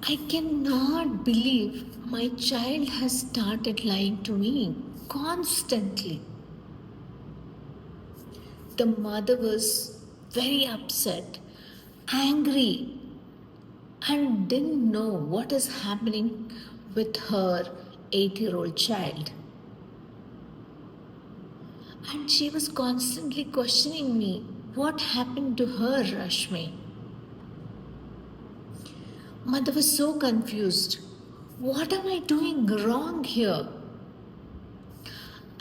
I cannot believe my child has started lying to me constantly. The mother was very upset, angry, and didn't know what is happening with her 8-year-old child. And she was constantly questioning me, what happened to her, Rashmi? Mother was so confused. What am I doing wrong here?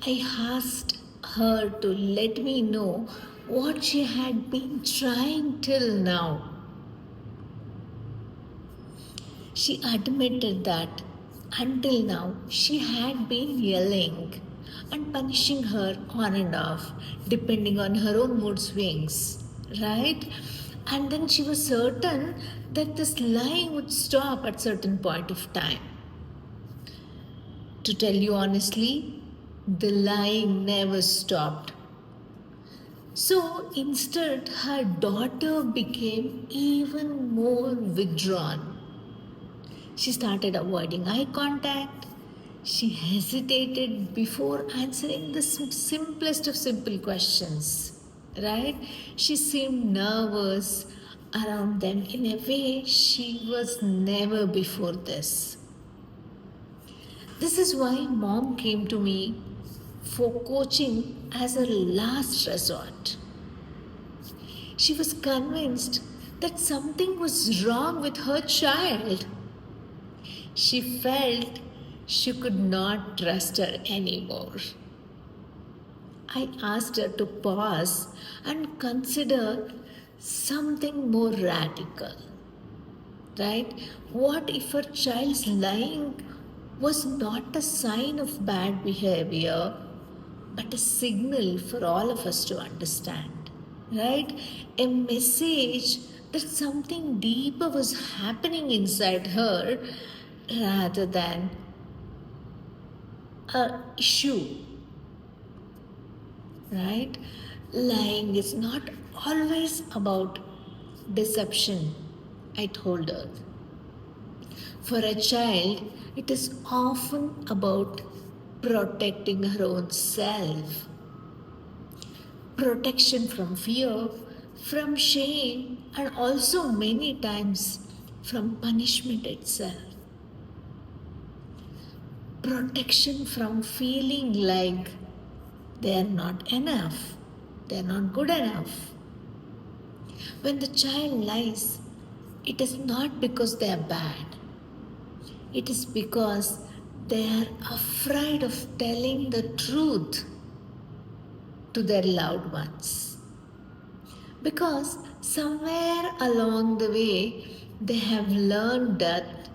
I asked her to let me know what she had been trying till now. She admitted that until now she had been yelling and punishing her on and off, depending on her own mood swings, right? And then she was certain that this lying would stop at certain point of time. To tell you honestly, the lying never stopped. So instead, her daughter became even more withdrawn. She started avoiding eye contact. She hesitated before answering the simplest of simple questions, right? She seemed nervous around them in a way she was never before this. This is why mom came to me for coaching as a last resort. She was convinced that something was wrong with her child. She felt she could not trust her anymore. I asked her to pause and consider something more radical. Right? What if her child's lying was not a sign of bad behavior, but a signal for all of us to understand? Right? A message that something deeper was happening inside her rather than a issue, right? Lying is not always about deception, I told her. For a child, it is often about protecting her own self. Protection from fear, from shame, and also many times from punishment itself. Protection from feeling like they are not enough, they are not good enough. When the child lies, it is not because they are bad, it is because they are afraid of telling the truth to their loved ones. Because somewhere along the way, they have learned that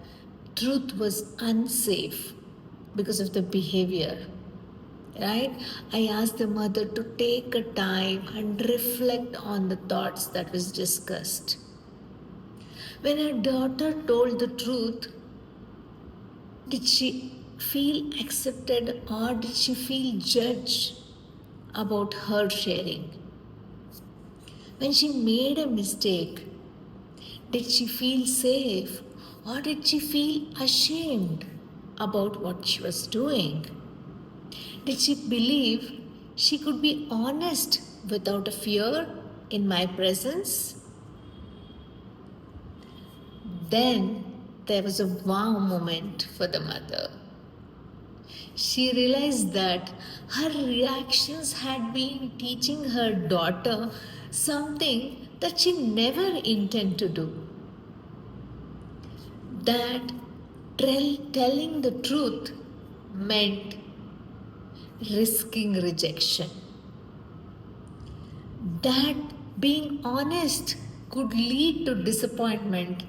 truth was unsafe because of the behavior. Right? I asked the mother to take a time and reflect on the thoughts that was discussed. When her daughter told the truth, did she feel accepted or did she feel judged about her sharing? When she made a mistake, did she feel safe or did she feel ashamed about what she was doing? Did she believe she could be honest without a fear in my presence? Then there was a wow moment for the mother. She realized that her reactions had been teaching her daughter something that she never intended to do. That telling the truth meant risking rejection. That being honest could lead to disappointment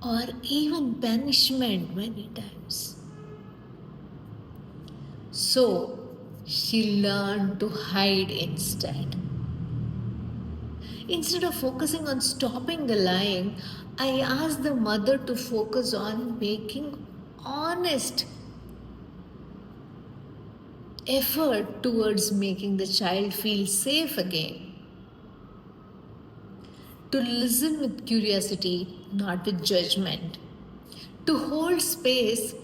or even punishment many times. So she learned to hide instead. Instead of focusing on stopping the lying, I asked the mother to focus on making honest effort towards making the child feel safe again. To listen with curiosity, not with judgment. to hold space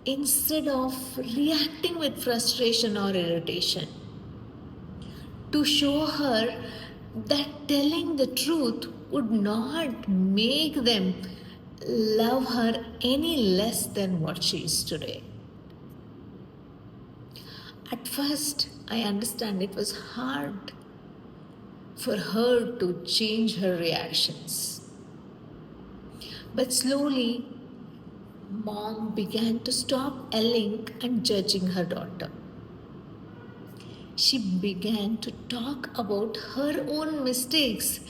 instead of reacting with frustration or irritation, to show her that telling the truth would not make them love her any less than what she is today. At first, I understand it was hard for her to change her reactions. But slowly, mom began to stop yelling and judging her daughter. She began to talk about her own mistakes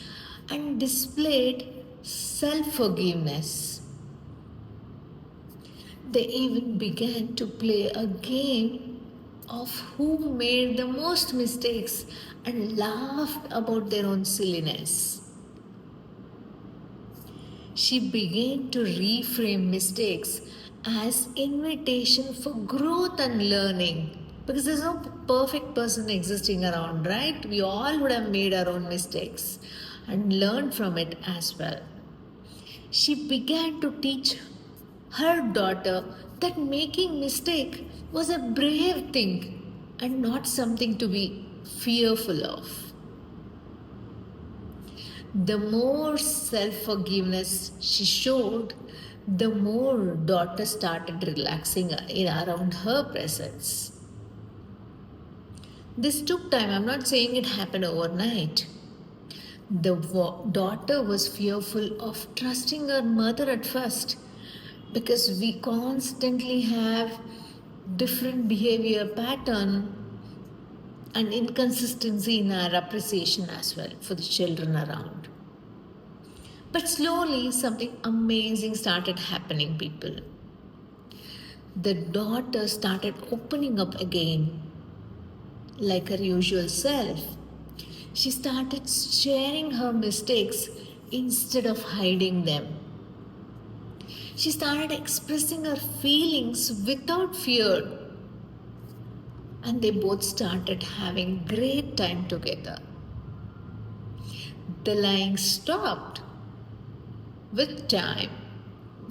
and displayed self forgiveness. They even began to play a game of who made the most mistakes and laughed about their own silliness. She began to reframe mistakes as invitation for growth and learning. Because there's no perfect person existing around, right? We all would have made our own mistakes and learned from it as well. She began to teach her daughter that making mistake was a brave thing and not something to be fearful of. The more self-forgiveness she showed, the more daughter started relaxing around her presence. This took time. I'm not saying it happened overnight. The daughter was fearful of trusting her mother at first because we constantly have different behavior pattern and inconsistency in our appreciation as well for the children around. But slowly something amazing started happening, people. The daughter started opening up again like her usual self. She started sharing her mistakes instead of hiding them. She started expressing her feelings without fear. And they both started having great time together. The lying stopped with time,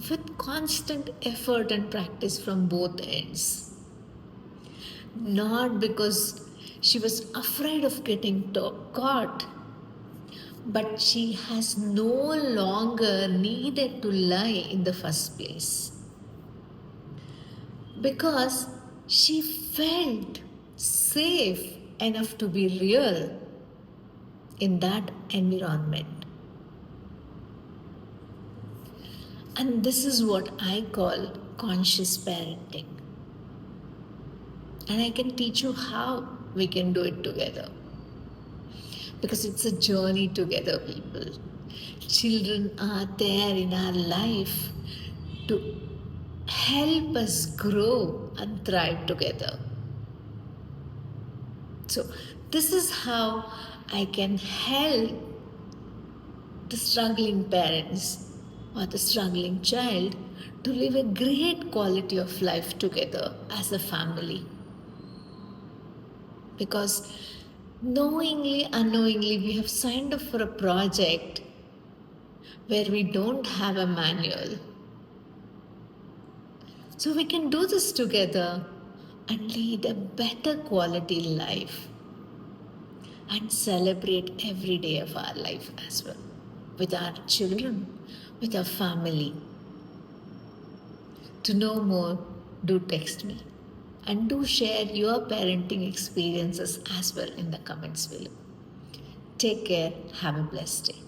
with constant effort and practice from both ends. Not because she was afraid of getting caught, but she has no longer needed to lie in the first place. Because she felt safe enough to be real in that environment. And this is what I call conscious parenting. And I can teach you how we can do it together. Because it's a journey together, people. Children are there in our life to help us grow and thrive together. So, this is how I can help the struggling parents or the struggling child to live a great quality of life together as a family. Because knowingly, unknowingly, we have signed up for a project where we don't have a manual. So we can do this together and lead a better quality life and celebrate every day of our life as well with our children, with our family. To know more, do text me and do share your parenting experiences as well in the comments below. Take care. Have a blessed day.